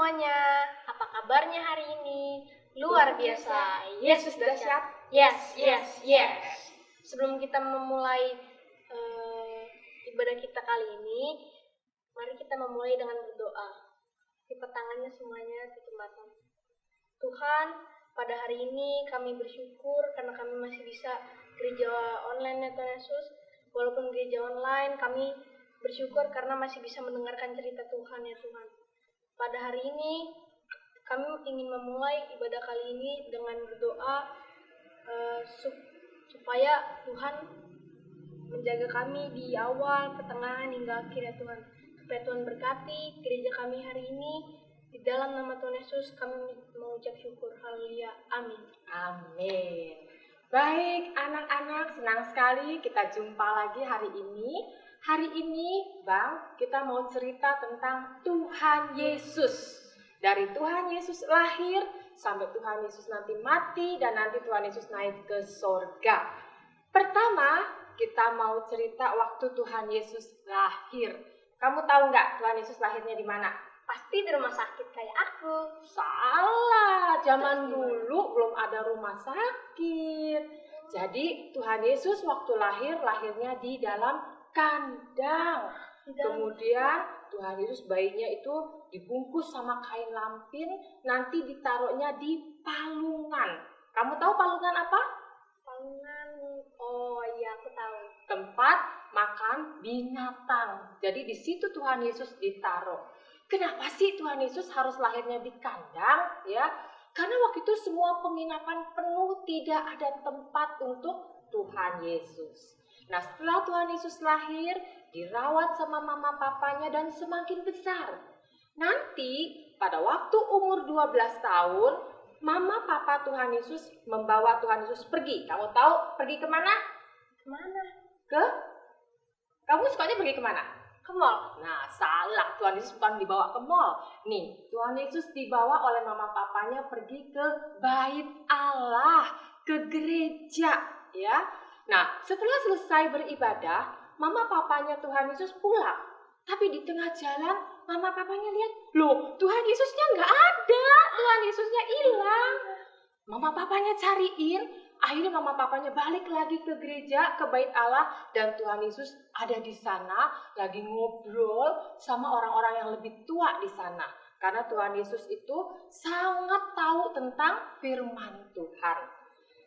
semuanya, apa kabarnya hari ini? Luar biasa, Yesus dahsyat. Yes. Sebelum kita memulai ibadah kita kali ini, mari kita memulai dengan berdoa. Lipat tangannya semuanya di jembatan. Tuhan, pada hari ini kami bersyukur karena kami masih bisa gereja online ya Tuhan Yesus. Walaupun gereja online, kami bersyukur karena masih bisa mendengarkan cerita Tuhan ya Tuhan. Pada hari ini kami ingin memulai ibadah kali ini dengan berdoa supaya Tuhan menjaga kami di awal, pertengahan hingga akhir ya Tuhan. Supaya Tuhan berkati gereja kami hari ini. Di dalam nama Tuhan Yesus kami mengucap syukur. Haleluya. Amin. Amin. Baik anak-anak, senang sekali kita jumpa lagi hari ini. Hari ini, Bang, kita mau cerita tentang Tuhan Yesus. Dari Tuhan Yesus lahir sampai Tuhan Yesus nanti mati dan nanti Tuhan Yesus naik ke sorga. Pertama, kita mau cerita waktu Tuhan Yesus lahir. Kamu tahu nggak Tuhan Yesus lahirnya di mana? Pasti di rumah sakit kayak aku. Salah, zaman dulu belum ada rumah sakit. Jadi Tuhan Yesus waktu lahirnya di dalam kandang. Kemudian Tuhan Yesus bayinya itu dibungkus sama kain lampin, nanti ditaruhnya di palungan. Kamu tahu palungan apa? Palungan, oh iya aku tahu. Tempat makan binatang. Jadi di situ Tuhan Yesus ditaruh. Kenapa sih Tuhan Yesus harus lahirnya di kandang? Ya, karena waktu itu semua penginapan penuh, tidak ada tempat untuk Tuhan Yesus. Nah, setelah Tuhan Yesus lahir, dirawat sama mama papanya dan semakin besar. Nanti pada waktu umur 12 tahun, mama papa Tuhan Yesus membawa Tuhan Yesus pergi. Kamu tahu pergi kemana? Kemana? Kamu sukanya pergi kemana? Ke mall. Nah, salah. Tuhan Yesus bukan dibawa ke mall. Nih, Tuhan Yesus dibawa oleh mama papanya pergi ke bait Allah, ke gereja, ya. Nah, setelah selesai beribadah, mama papanya Tuhan Yesus pulang. Tapi di tengah jalan, mama papanya lihat, loh, Tuhan Yesusnya nggak ada. Tuhan Yesusnya hilang. Mama papanya cariin, akhirnya mama papanya balik lagi ke gereja, ke bait Allah, dan Tuhan Yesus ada di sana, lagi ngobrol sama orang-orang yang lebih tua di sana. Karena Tuhan Yesus itu sangat tahu tentang firman Tuhan.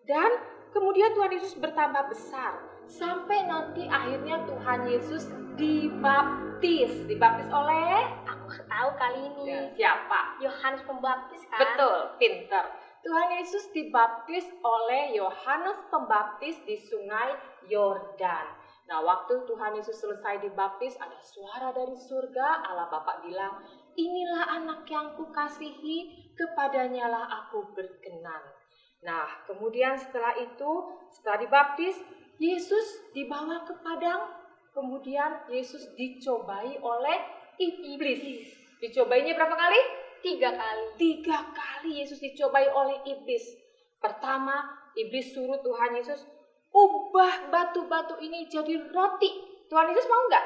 Dan kemudian Tuhan Yesus bertambah besar sampai nanti akhirnya Tuhan Yesus dibaptis. Dibaptis oleh? Aku tahu kali ini. Ya, siapa? Yohanes Pembaptis kan? Betul, pinter. Tuhan Yesus dibaptis oleh Yohanes Pembaptis di Sungai Yordan. Nah, waktu Tuhan Yesus selesai dibaptis, ada suara dari surga. Allah Bapa bilang, inilah anak yang kukasihi, kepadanya lah aku berkenan. Nah, kemudian setelah dibaptis, Yesus dibawa ke padang, kemudian Yesus dicobai oleh iblis. Dicobainya berapa kali? 3 kali. 3 kali Yesus dicobai oleh iblis. Pertama, iblis suruh Tuhan Yesus, ubah batu-batu ini jadi roti. Tuhan Yesus mau nggak?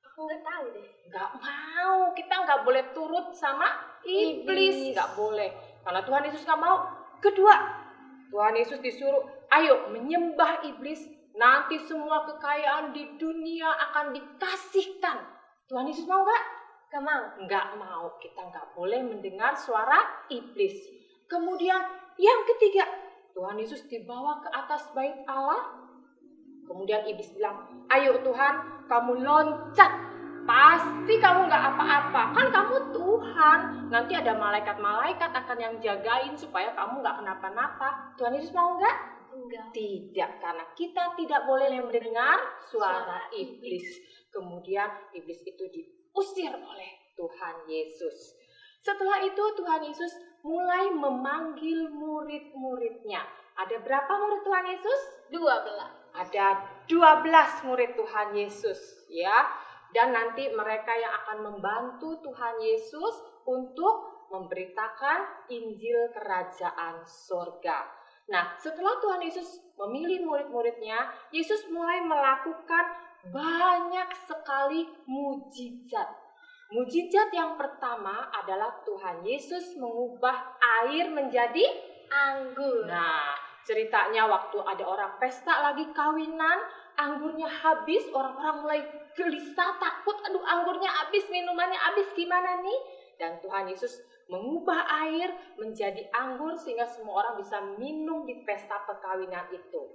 Aku nggak tahu deh. Nggak mau, kita nggak boleh turut sama iblis. Nggak boleh, karena Tuhan Yesus nggak mau. Kedua, Tuhan Yesus disuruh, ayo menyembah iblis, nanti semua kekayaan di dunia akan dikasihkan. Tuhan Yesus mau nggak? Gak mau. Nggak mau, kita nggak boleh mendengar suara iblis. Kemudian yang ketiga, Tuhan Yesus dibawa ke atas bait Allah. Kemudian iblis bilang, ayo Tuhan, kamu loncat. Pasti kamu nggak apa-apa, kan kamu Tuhan. Nanti ada malaikat-malaikat akan yang jagain supaya kamu nggak kenapa-napa. Tuhan Yesus mau nggak? Enggak. Tidak, karena kita tidak boleh mendengar suara iblis. Kemudian iblis itu diusir oleh Tuhan Yesus. Setelah itu Tuhan Yesus mulai memanggil murid-muridnya. Ada berapa murid Tuhan Yesus? 12. Ada 12 murid Tuhan Yesus, ya. Dan nanti mereka yang akan membantu Tuhan Yesus untuk memberitakan Injil Kerajaan Sorga. Nah, setelah Tuhan Yesus memilih murid-muridnya, Yesus mulai melakukan banyak sekali mujizat. Mujizat yang pertama adalah Tuhan Yesus mengubah air menjadi anggur. Nah, ceritanya waktu ada orang pesta lagi kawinan, anggurnya habis, orang-orang mulai gelisah, takut, aduh anggurnya habis, minumannya habis, gimana nih? Dan Tuhan Yesus mengubah air menjadi anggur sehingga semua orang bisa minum di pesta perkawinan itu.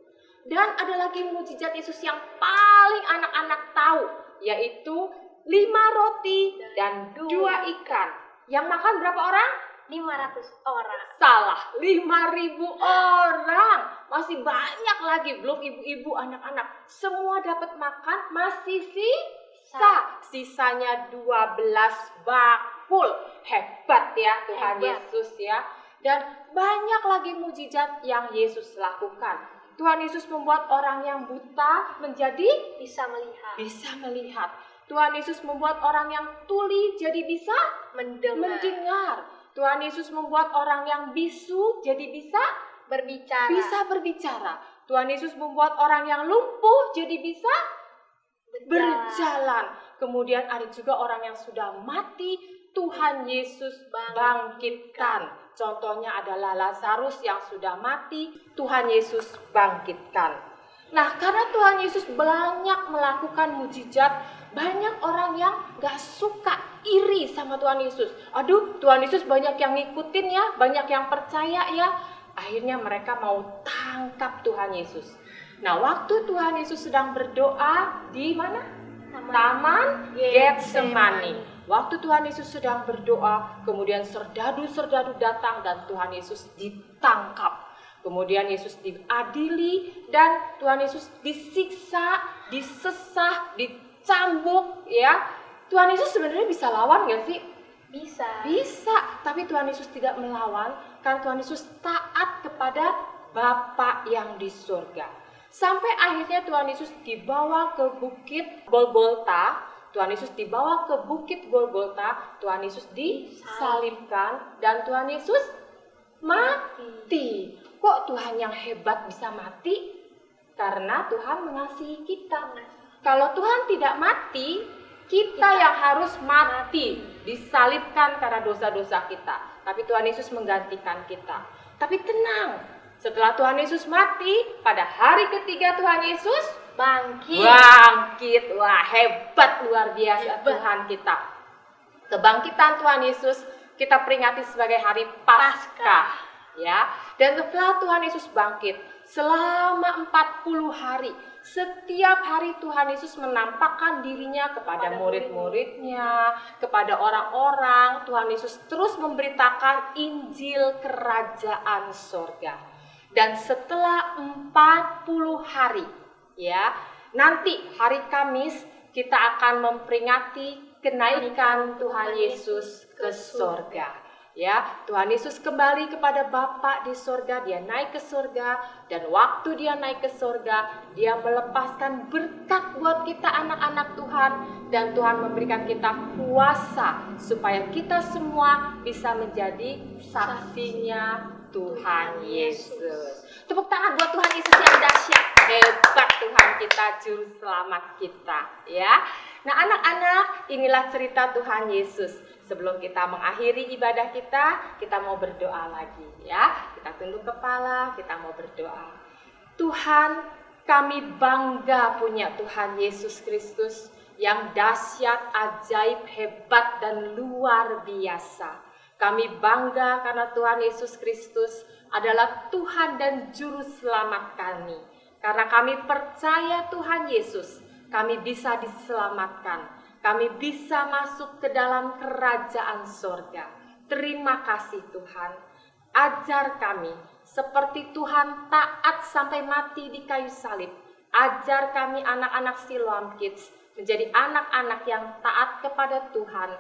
Dan ada lagi mujizat Yesus yang paling anak-anak tahu, yaitu 5 roti dan 2 ikan. Yang makan berapa orang? 500 orang. Salah, 5.000 orang. Masih banyak lagi, belum ibu-ibu, anak-anak. Semua dapat makan, masih sisa. Sisanya 12 bakul. Hebat ya Tuhan Yesus ya. Dan banyak lagi mujizat yang Yesus lakukan. Tuhan Yesus membuat orang yang buta menjadi bisa melihat. Tuhan Yesus membuat orang yang tuli jadi bisa mendengar. Tuhan Yesus membuat orang yang bisu jadi bisa berbicara. Tuhan Yesus membuat orang yang lumpuh jadi bisa berjalan. Kemudian ada juga orang yang sudah mati, Tuhan Yesus bangkitkan. Contohnya adalah Lazarus yang sudah mati, Tuhan Yesus bangkitkan. Nah, karena Tuhan Yesus banyak melakukan mujizat, banyak orang yang gak suka, iri sama Tuhan Yesus. Aduh, Tuhan Yesus banyak yang ngikutin ya, banyak yang percaya ya. Akhirnya mereka mau tangkap Tuhan Yesus. Nah, waktu Tuhan Yesus sedang berdoa di mana? Taman Getsemani. Waktu Tuhan Yesus sedang berdoa, kemudian serdadu-serdadu datang dan Tuhan Yesus ditangkap. Kemudian Yesus diadili dan Tuhan Yesus disiksa, disesah, dicambuk ya. Tuhan Yesus sebenarnya bisa lawan gak sih? Bisa, tapi Tuhan Yesus tidak melawan karena Tuhan Yesus taat kepada Bapa yang di surga. Sampai akhirnya Tuhan Yesus dibawa ke bukit Golgota. Tuhan Yesus dibawa ke bukit Golgota. Tuhan Yesus disalibkan dan Tuhan Yesus mati. Kok Tuhan yang hebat bisa mati? Karena Tuhan mengasihi kita. Kalau Tuhan tidak mati, kita yang harus mati, disalibkan karena dosa-dosa kita. Tapi Tuhan Yesus menggantikan kita. Tapi tenang, setelah Tuhan Yesus mati, pada hari ketiga Tuhan Yesus bangkit. Wah, hebat, luar biasa Tuhan kita. Kebangkitan Tuhan Yesus kita peringati sebagai hari Paskah. Ya, dan setelah Tuhan Yesus bangkit selama 40 hari, setiap hari Tuhan Yesus menampakkan dirinya kepada murid-muridnya, kepada orang-orang. Tuhan Yesus terus memberitakan Injil Kerajaan Sorga. Dan setelah 40 hari, ya, nanti hari Kamis kita akan memperingati kenaikan Tuhan Yesus ke sorga. Ya, Tuhan Yesus kembali kepada Bapa di sorga, dia naik ke sorga, dan waktu dia naik ke sorga, dia melepaskan berkat buat kita anak-anak Tuhan, dan Tuhan memberikan kita kuasa supaya kita semua bisa menjadi saksinya Tuhan Yesus. Tepuk tangan buat Tuhan Yesus yang dahsyat, hebat Tuhan kita, juru selamat kita, ya. Nah, anak-anak, inilah cerita Tuhan Yesus. Sebelum kita mengakhiri ibadah kita mau berdoa lagi ya. Kita tunduk kepala, kita mau berdoa. Tuhan, kami bangga punya Tuhan Yesus Kristus yang dahsyat, ajaib, hebat, dan luar biasa. Kami bangga karena Tuhan Yesus Kristus adalah Tuhan dan Juru Selamat kami. Karena kami percaya Tuhan Yesus, kami bisa diselamatkan. Kami bisa masuk ke dalam kerajaan sorga. Terima kasih Tuhan. Ajar kami seperti Tuhan taat sampai mati di kayu salib. Ajar kami anak-anak Siloam Kids menjadi anak-anak yang taat kepada Tuhan,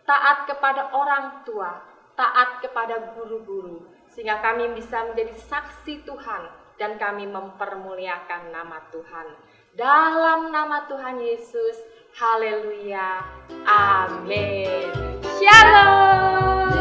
taat kepada orang tua, taat kepada guru-guru. Sehingga kami bisa menjadi saksi Tuhan dan kami mempermuliakan nama Tuhan. Dalam nama Tuhan Yesus, haleluya, amin. Shalom.